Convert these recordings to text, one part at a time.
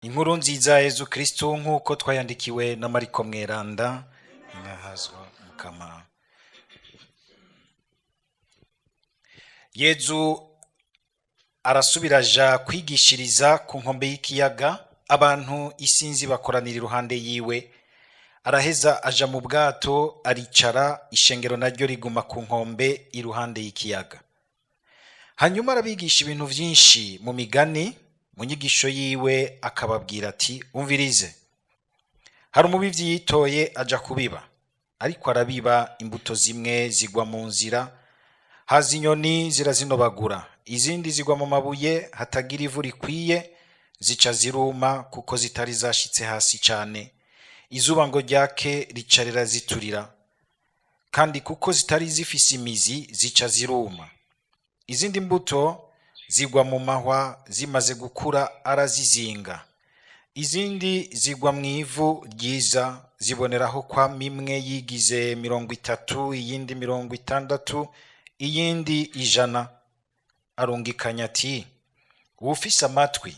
Inkuru nziza ya Yezu Kristo nk'uko twayandikiwe na Mariko Mweranda. Inahazwa Mukama. Yezu arasubira aja kwigishiriza ku nkombe y'ikiyaga, abantu isinzi bakoranira iruhande yiwe. Araheza aja mu bwato aricara, ishengero naryo riguma ku nkombe iruhande y'ikiyaga. Hanyuma arabigisha ibintu vyinshi mu migani. Mu nyigisho yiwe akababwira ati, umvirize, hari umubivyi yitoye aja kubiba, ariko arabiba, imbuto zimwe zigwa mu nzira, haza inyoni zirazinobagura, izindi zigwa mu mabuye hatagira ivu rikwiye, zica ziruma kuko zitari zashitse hasi cane. Izuba ngo ryake rica riraziturira, kandi kuko zitari zifise imizi zica ziruma. Izindi mbuto zigwa mu mahwa, zimaze gukura arazizinga. Izindi zigwa mu ivu ryiza, ziboneraho kwa mimwe yigize 30, iyindi 60, iyindi 100. Arungikanya ati, ufise amatwi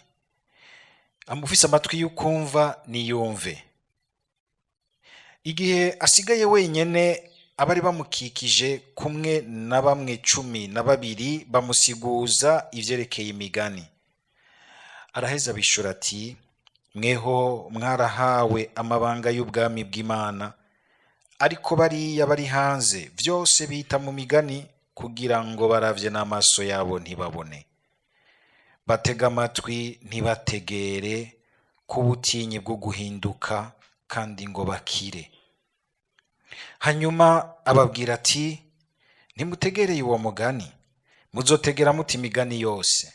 y'ukumva niyumve. Igihe asigaye wenyene, abari bamukikije kumwe na bamwe 12 bamusiguza ivyerekeye imigani. Araheza bishura ati, mweho mwarahawe amabanga y'ubwami bw'Imana, ariko bariya bari hanze vyose bita mu migani, kugira ngo baravye n'amaso yabo ntibabone, batega amatwi ntibategere, k'ubutinyi bwo guhinduka kandi ngo bakire. Hanyuma ababwira ati, ntimutegereye uwo mugani, muzotegera muti imigani yose.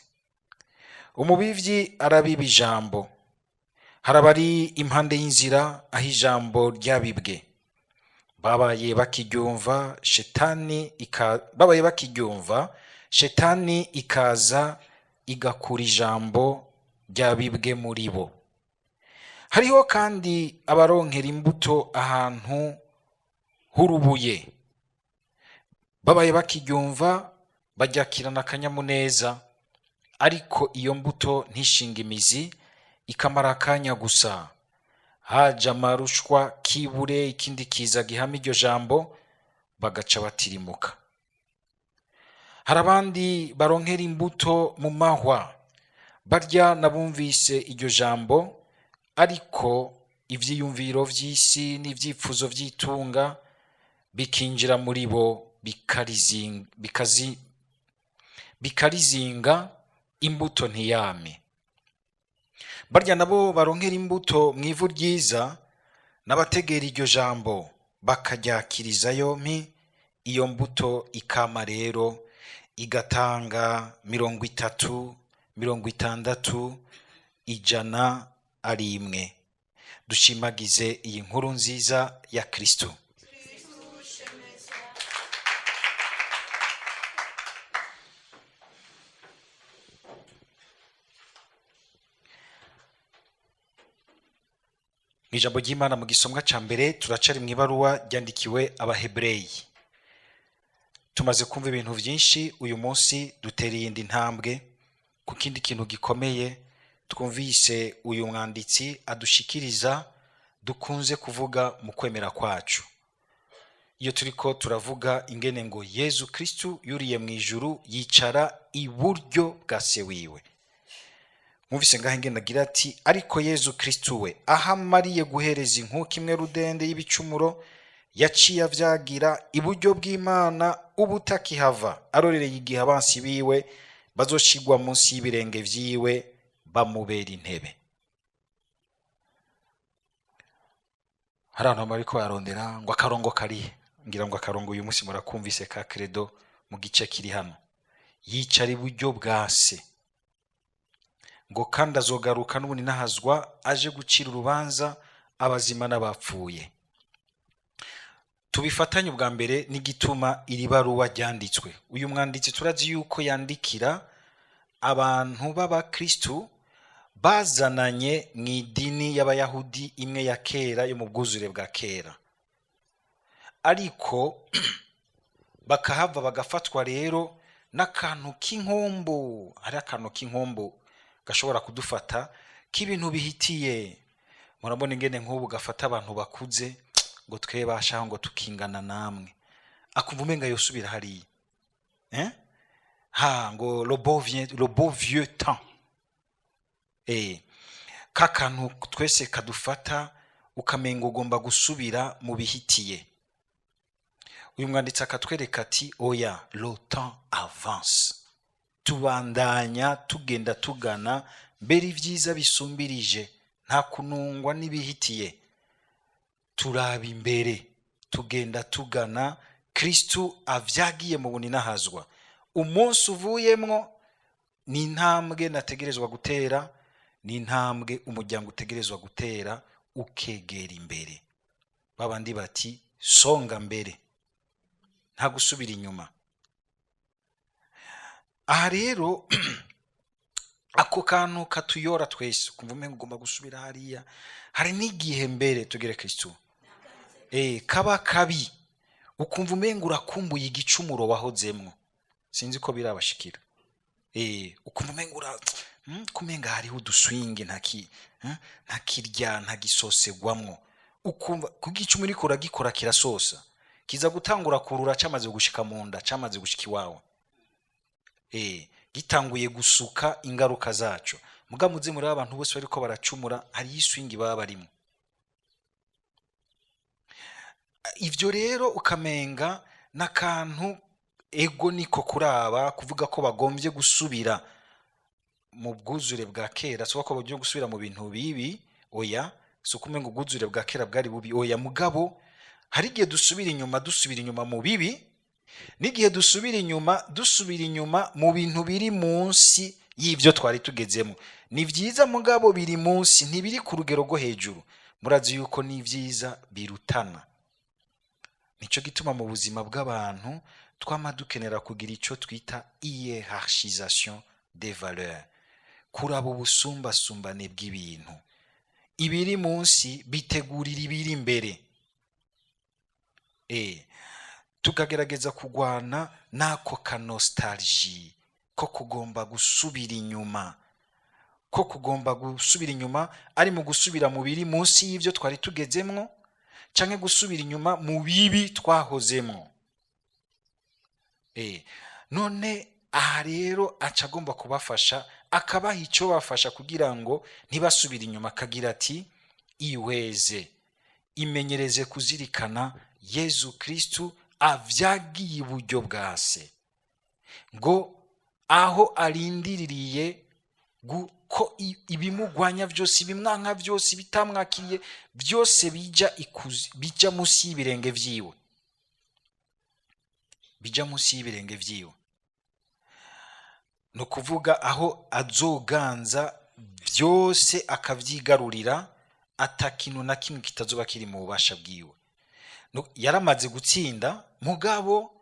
Umubivyi arabiba ijambo. Hari abari impande y'inzira aho ijambo ryabibwe. Babaye bakiryumva, shetani ikaza igakura ijambo ryabibwe muri bo. Hariho kandi abaronkera imbuto ahantu hurubuye. Babaye bakiryumva, baryakirana akanyamuneza, ariko iyo mbuto ntishinga imizi, ikamara akanya gusa. Haja amarushwa, kibure, ikindi kiza gihama iryo jambo, bagaca batirimuka. Hari abandi baronkera imbuto mu mahwa. Barya nabumvise iryo jambo, ariko ivyiyumviro vy'isi n'ivyifuzo vy'itunga bikinjira muri bo, bikarizinga, imbuto ntiyame. Barya nabo baronkera imbuto mw'ivu ryiza, n'abategera iryo jambo bakaryakiriza yompi, iyo mbuto ikama rero, igatanga 30, 60, 100 ari imwe. Dushimagize iyi nkuru nziza ya Kristo. Ijambo ry'Imana mu gisomwa ca mbere turacari mu ibaruwa ryandikiwe Abahebreyi. Tumaze kumva ibintu vyinshi, uyu munsi dutereye indi ntambwe ku kindi kintu gikomeye. Twumvise uyu mwanditsi adushikiriza dukunze kuvuga mu kwemera kwacu. Iyo turiko turavuga ingene ngo Yezu Kristo yuriye mu ijuru, yicara iburyo bwa se wiwe. Mwumvise ngaho ingene agira ati, ariko Yezu Kristo we ahamariye guhereza inkuka imwe rudende y'ibicumuro, yaciye avyagira iburyo bw'Imana ubutakihava, arorereye igihe abansi biwe bazoshigwa munsi y'ibirenge vyiwe, bamubera intebe. Hari abantu bariko barondera ngo akarongo karihe. Ngira ngo akarongo uyu munsi murakumvise ka credo mu gice kiri hano. Yicara iburyo bwa se, ngo kandi azogaruka n'ubundi nahazwa, aje gucira urubanza abazima n'abapfuye. Tubifatanye ubwa mbere n'igituma iri baruwa ryanditswe. Uyu mwanditsi turazi yuko yandikira abantu b'Abakristo bazananye mu idini y'Abayahudi imwe ya kera, yo mu bwuzure bwa kera, ariko bakahava bagafatwa rero n'akantu k'inkombo. Hari akantu k'inkombo gashobora kudufata k'ibintu bihitiye. Murabona ingene nk'ubu gafata abantu bakuze ngo twe bashaho ngo tukingana namwe, akumva umenga yosubira hariya ngo le beau vieux temps. Kakantu twese kadufata ukamenga ugomba gusubira mu bihitiye. Uyu mwanditsi akatwereka ati oya, le temps avance, tubandanya tugenda tugana mbere ibyiza bisumbirije, nta kunungwa n'ibihitiye. Turaba imbere tugenda tugana Kristu avyagiye mu buninahazwa. Umunsi uvuyemwo ni intambwe nategerezwa gutera, ni intambwe umuryango utegerezwa gutera ukegera imbere. Babandi bati songa mbere, nta gusubira inyuma. Aha rero ako kantu katuyora twese kumva umenga ugomba gusubira hariya. Hari n'igihe mbere tugere Kristu kaba kabi ukumva umenga urakumbuye igicumuro wahozemwo. Sinzi ko birabashikira. Ukumva umenga kumenga hariho uduswinge ntakirya ntagisosegwamwo. Ukumva kugicumuro uriko uragikora kirasosa, kiza gutangura kurura cyamaze gushika mu nda, cyamaze gushika iwawe. Gitanguye gusuka ingaruka zacu. Muga muze muri abantu bose bariko baracumura hari iswingi baba barimo. Ivyo rero ukamenga nakantu ego niko kuraba kuvuga ko bagombye gusubira mu bwuzure bwa kera, so ko bagiye gusubira mu bintu bibi. Oya, so kumenga ubwuzure bwa kera bwari bubi. Oya, mugabo hari igihe dusubira inyuma mu bibi, n'igihe dusubira inyuma mu bintu biri munsi y'ivyo twari tugezemo. Ni vyiza mugabo biri munsi, ntibiri ku rugero rwo hejuru. Murazi yuko ni vyiza birutana. Nico gituma mu buzima bw'abantu twama dukenera kugira ico twita hiérarchisation des valeurs, kuraba ubusumbasumbane bw'ibintu. Ibiri munsi bitegurira ibiri imbere. Tukagerageza kugwana nako ka nostalgie ko kugomba gusubira inyuma, ari mu gusubira mu biri munsi y'ivyo twari tugezemwo, canke gusubira inyuma mu bibi twahozemwo. None aha rero acagomba kubafasha, akabaha icyo bafasha kugira ngo ntibasubire inyuma. Akagira ati iweze imenyereze kuzirikana Yezu Kristu avyagiye iburyo bwa se, ngo aho arindiririye ko ibimugwanya vyose, ibimwanka vyose, bitamwakiriye byose bija munsi y'ibirenge vyiwe, no kuvuga aho azoganza byose akavyigarurira, atakintu na kimwe kitazoba kiri mu bubasha bwiwe. Yaramaze gutsinda, mugabo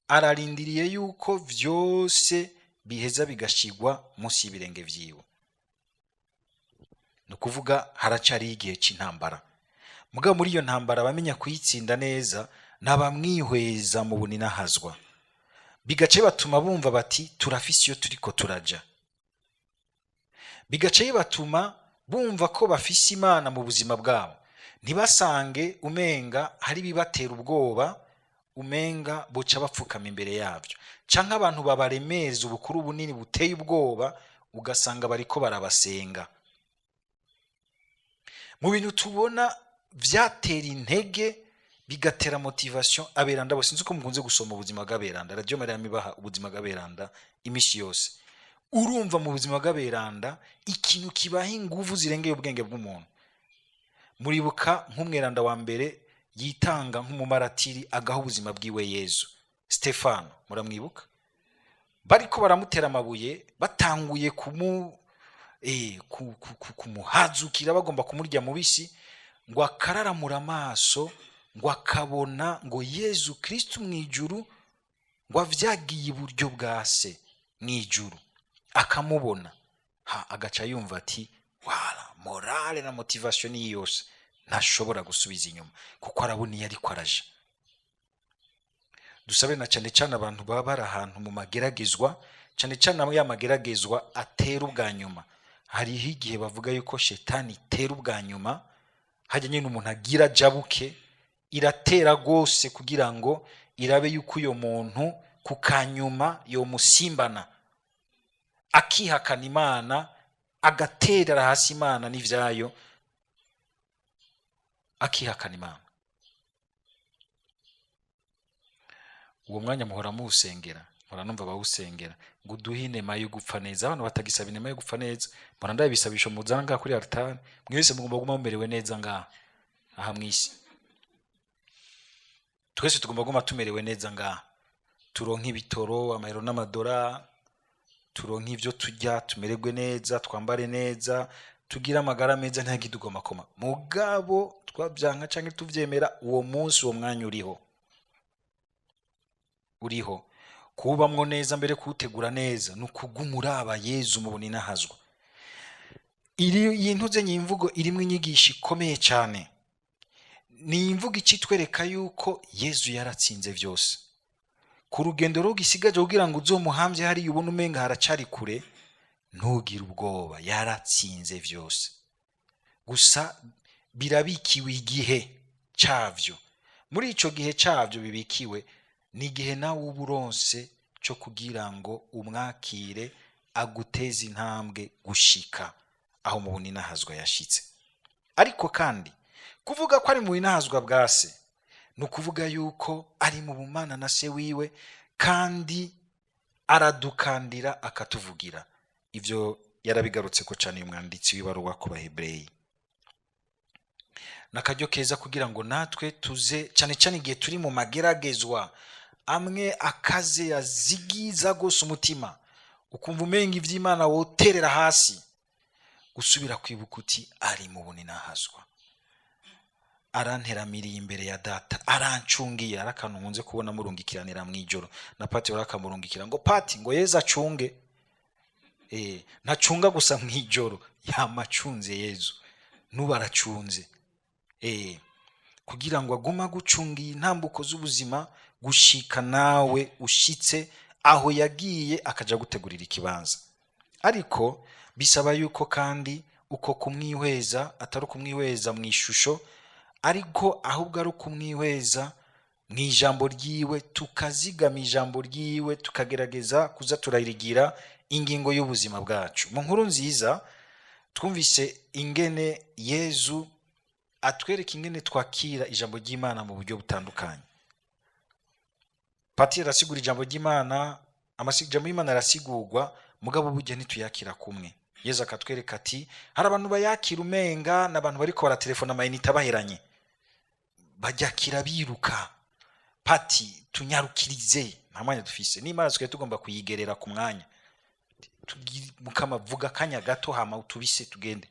ararindiriye yuko vyose biheza bigashigwa munsi y'ibirenge vyiwe. No kuvuga haracari igihe c'intambara, mugabo muri iyo ntambara bamenya kuyitsinda neza n'abamwihweza mu buninahazwa, bigace batuma bumva bati turafise iyo turiko turaja. Bigace batuma bumva ko bafise Imana mu buzima bwabo, ntibasange umenga hari bibatera ubwoba, umenga boca bapfukama imbere yavyo, canke abantu babaremeza ubukuru bunini buteye ubwoba, ugasanga bariko barabasenga. Mu bintu tubona vyatera intege bigatera motivation aberanda bose. Sinzi ko mukunze gusoma ubuzima bw'aberanda, radio Maria mibaha ubuzima bw'aberanda imishi yose. Urumva mu buzima bw'aberanda ikintu kibaha inguvu zirengeye ubwenge bw'umuntu. Muribuka nk'umweranda wa mbere yitanga nk'umumaratiri agaha ubuzima bwiwe Yezu, Stefano, muramwibuka? Bariko baramutera amabuye, batanguye kumuhazukira, bagomba kumurya mubisi, ngo akararamura amaso, ngo akabona ngo Yezu Kristu mwijuru, ngo avyagiye iburyo bwa se mwijuru, akamubona. Agaca yumva ati wala morale na motivation yose ntashobora gusubiza inyuma, kuko arabona iyo ariko araja. Dusabe na cyane cyane abantu baba bari ahantu mu mageragezwa, cyane cyane ya mageragezwa atera ubwa nyuma, hariho igihe bavuga yuko shetani itera ubwa nyuma, hajya nyine umuntu agira jabuke, iratera rwose kugira ngo irabe yuko uyo muntu ku kanyuma yomusimbana, akihakana Imana, agaterera hasi Imana n'ivyayo, akihakana Imana. Uwo mwanya muhora muwusengera, mpora numva bawusengera ngo uduhe inema yo gupfa neza. Abantu batagisaba inema yo gupfa neza, mpora ndabisabisha muzana ngaha kuri altare, mwese mugomba kuguma mumerewe neza ngaha aha mwisi. Twese tugomba kuguma tumerewe neza ngaha, turonke ibitoro, amahero n'amadora, turonke ivyo turya, tumererwe neza, twambare neza, tugira amagara meza, nta gidugoma koma. Mugabo twabyanka canke tuvyemera, uwo munsi uwo mwanya uriho kubamwo neza, mbere kuwutegura neza nukuguma uraba Yezu mubona inahazwa. Yintuze nyimvugo irimwe inyigisho ikomeye cyane. Ni imvugo icitwereka yuko Yezu yaratsinze vyose. Ku rugendo rugisigaje kugira ngo uzomuhamvye hari ubona umenga haracari kure, ntugire ubwoba, yaratsinze vyose. Gusa birabikiwe igihe cavyo. Muri ico gihe cavyo bibikiwe, ni igihe nawe uburonse cyo kugira ngo umwakire, aguteze intambwe gushika aho mu buninahazwa yashitse. Ariko kandi kuvuga ko ari mu buninahazwa bwa se, ni ukuvuga yuko ari mu bumana na se wiwe, kandi aradukandira akatuvugira. Ivyo yarabigarutse ko cyane umwanditsi w'ibaruwa ku Bahebreyi. Nakaryo keza kugira ngo natwe tuze cyane cyane igihe turi mu mageragezwa amwe akaze yazigiza gose umutima, ukumva umenga ivy'Imana woterera hasi, gusubira kwibuka uti ari mu buninahazwa, aranteramiriye imbere ya data, arancungiye. Arakantu nkunze kubona murungikiranira mwijoro na Pati warakamurungikira ngo Pati ngo Yezu acunge. Ntacunga gusa mwijoro, yamacunze Yezu, nuba aracunze kugira ngo aguma gucungiye intambuko z'ubuzima, gushika nawe ushitse aho yagiye akaja gutegurira ikibanza. Ariko bisaba yuko kandi uko kumwihweza atari kumwihweza mu ishusho, ariko ahubwo ari kumwihweza mu ijambo ryiwe, tukazigama ijambo ryiwe, tukagerageza kuza turarigira ingingo y'ubuzima bwacu. Mu nkuru nziza twumvise ingene Yezu atwereka ingene twakira ijambo ry'Imana mu buryo butandukanye. Pati arasigura ijambo ry'Imana, ijambo y'Imana arasigurwa, mugabo burya ntituyakira kumwe. Yezu akatwereka ati hari abantu bayakira umenga n'abantu bariko baratelefona amayinite baheranye, bajakira biruka. Pati tunyarukirize, nta mwanya dufise, n'Imana twe tugomba kuyigerera ku mwanya, mukama vuga kanya gato hama utubise tugende.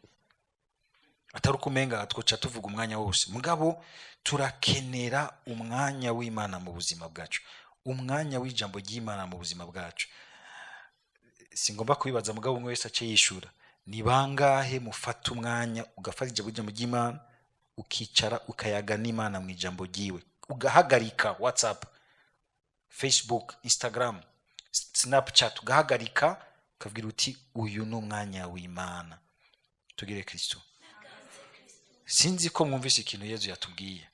Atari kumenga twoca tuvuga umwanya wose, mugabo turakenera umwanya w'Imana mu buzima bwacu, umwanya w'ijambo ry'Imana mu buzima bwacu. Singomba kubibaza, mugabo umwe wese ace yishura, ni bangahe mufata umwanya ugafata ijambo ry'Imana ukicara ukayaga n'Imana mu ijambo ryiwe, ugahagarika WhatsApp, Facebook, Instagram, Snapchat, ugahagarika ukavugira uti uyu ni umwanya w'Imana. Tugire Kristo. Sinzi ko mwumvise ikintu Yezu yatubwiye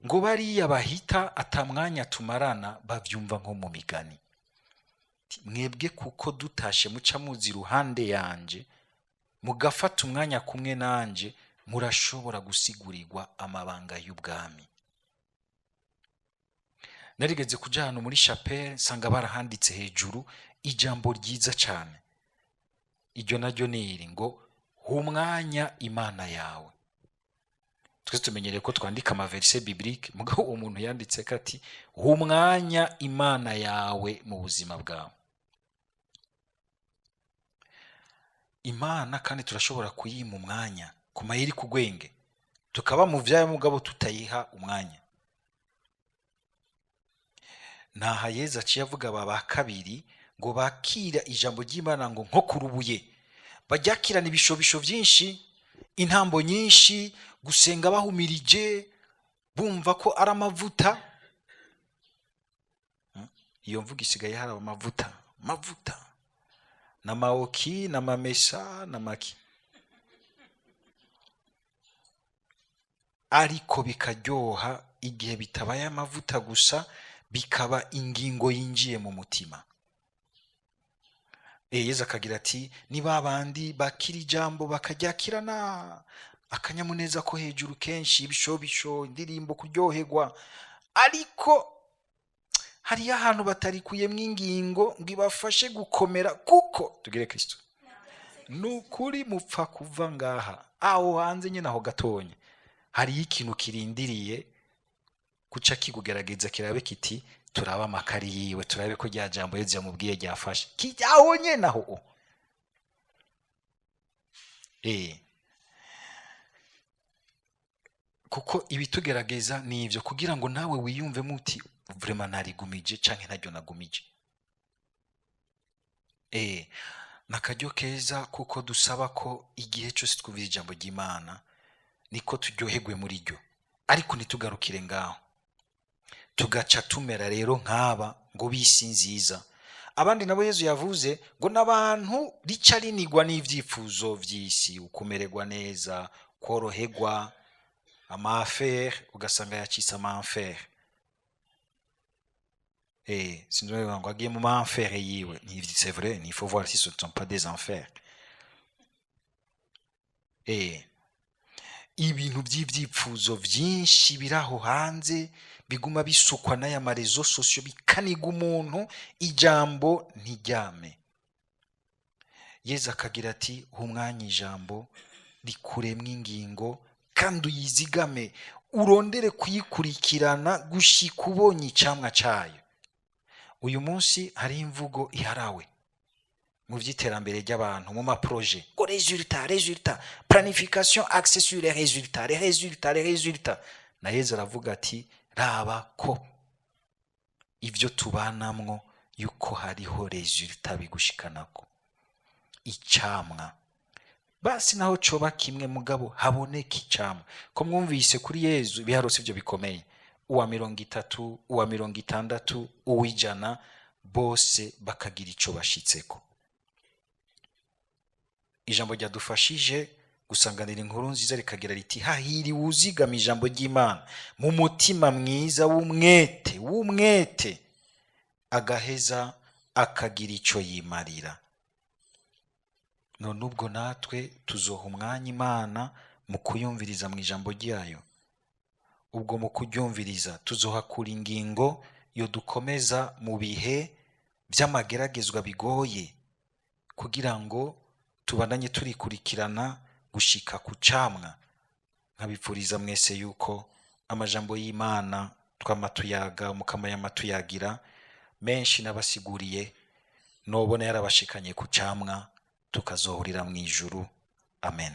ngo bariya bahita atamwanya tumarana bavyumva nko mu migani. Mwebwe kuko dutashe muca muzi ruhande yanje, mugafata umwanya kumwe nanje, murashobora gusigurirwa amabanga y'ubwami. Narigeze kuja hano muri chapelle, sanga barahanditse hejuru ijambo ryiza cyane. Iryo naryo niri ngo umwanya Imana yawe. Twese tumenyereye ko twandika ama verset biblique, mugabo umuntu yanditse kati umwanya Imana yawe mu buzima bwawe. Imana kandi turashobora kuyima umwanya ku mayeri kugwenge, tukaba mu vyayo mugabo tutayiha umwanya. Naha Yezu aciye avuga baba kabiri ngo bakira ijambo ry'Imana ngo nko kurubuye, bajakirana ibishobisho vyinshi, intambo nyinshi, gusenga bahumirije, bumva ko ari amavuta. Iyo mvuga isigaye hari amavuta, mavuta na maoki na mamesa na maki. ariko bikaryoha igihe bitabaye amavuta gusa, bikaba ingingo yinjiye mu mutima. Yesu akagira ati ni babandi bakira ijambo bakaryakirana akanyamuneza ko hejuru kenshi, ibishobisho, indirimbo, kuryoherwa, ariko hariyo ahantu batarikuyemo ingingo ngo ibafashe gukomera, kuko tugire Kristo. Nukuri mupfa kuva ngaha aho hanze nyine aho gatonye hariyo ikintu kirindiriye kuca kigugerageza, kirabe kiti turaba amakari yiwe, turabe ko rya jambo Yesu yamubwiye ryafashe, kijyaho nyene aho. Kuko ibitugerageza ni ivyo, kugira ngo nawe wiyumve muti vraiment narigumije canke ntaryo nagumije. Nakaryo keza kuko dusaba ko igihe cyose twumvira ijambo ry'Imana niko turyoherwe muri ryo, ariko ntitugarukire ngaho tugaca tumera rero nk'aba ngo bisi nziza. Abandi nabo Yesu yavuze ngo n'abantu rica rinigwa n'ivyifuzo vy'isi, ukumererwa neza, kworoherwa, ama-affaire, ugasanga yacitse ama-affaire. Sinzi ngo agiye mu ma-affaire yiwe. C'est vrai, il faut voir si ce ne sont pas des enfers. Ibintu by'ivyifuzo vyinshi biraho hanze biguma bisukwa n'aya marezo sosio, bikaniga umuntu ijambo ntijyame. Yesu akagira ati humwanya ijambo rikuremwa ingingo kandi uyizigame, urondere kuyikurikirana gushika ubonye icamwa cayo. Uyu munsi hari imvugo iharawe mu vy'iterambere ry'abantu, mu maproje ngo resultat, planification axée sur les résultats. Na Yesu aravuga ati raba ko ivyo tubanamwo yuko hariho resultat bigushikanako, icamwa. Basi naho coba kimwe mugabo haboneka icamwa. Ko mwumvise kuri Yesu biharose ivyo bikomeye, uwa 30, uwa 60, uwijana, bose bakagira ico bashitseko. Ijambo ryadufashije gusanganira inkuru nziza rikagira riti hahiri uzigama ijambo ry'Imana mu mutima mwiza w'umwete, agaheza akagira ico yimarira. None ubwo natwe tuzoha umwanya Imana mu kuyumviriza mu ijambo ryayo. Ubwo mu kuryumviriza tuzohakura ingingo yo dukomeza mu bihe by'amageragezwa bigoye, kugira ngo tubandanye turikurikirana gushika ku camwa. Nkabipfuriza mwese yuko amajambo y'Imana twamatuyaga mukama yamatuyagira menshi nabasiguriye, nobona yarabashikanye ku camwa tukazohurira mu ijuru. Amen.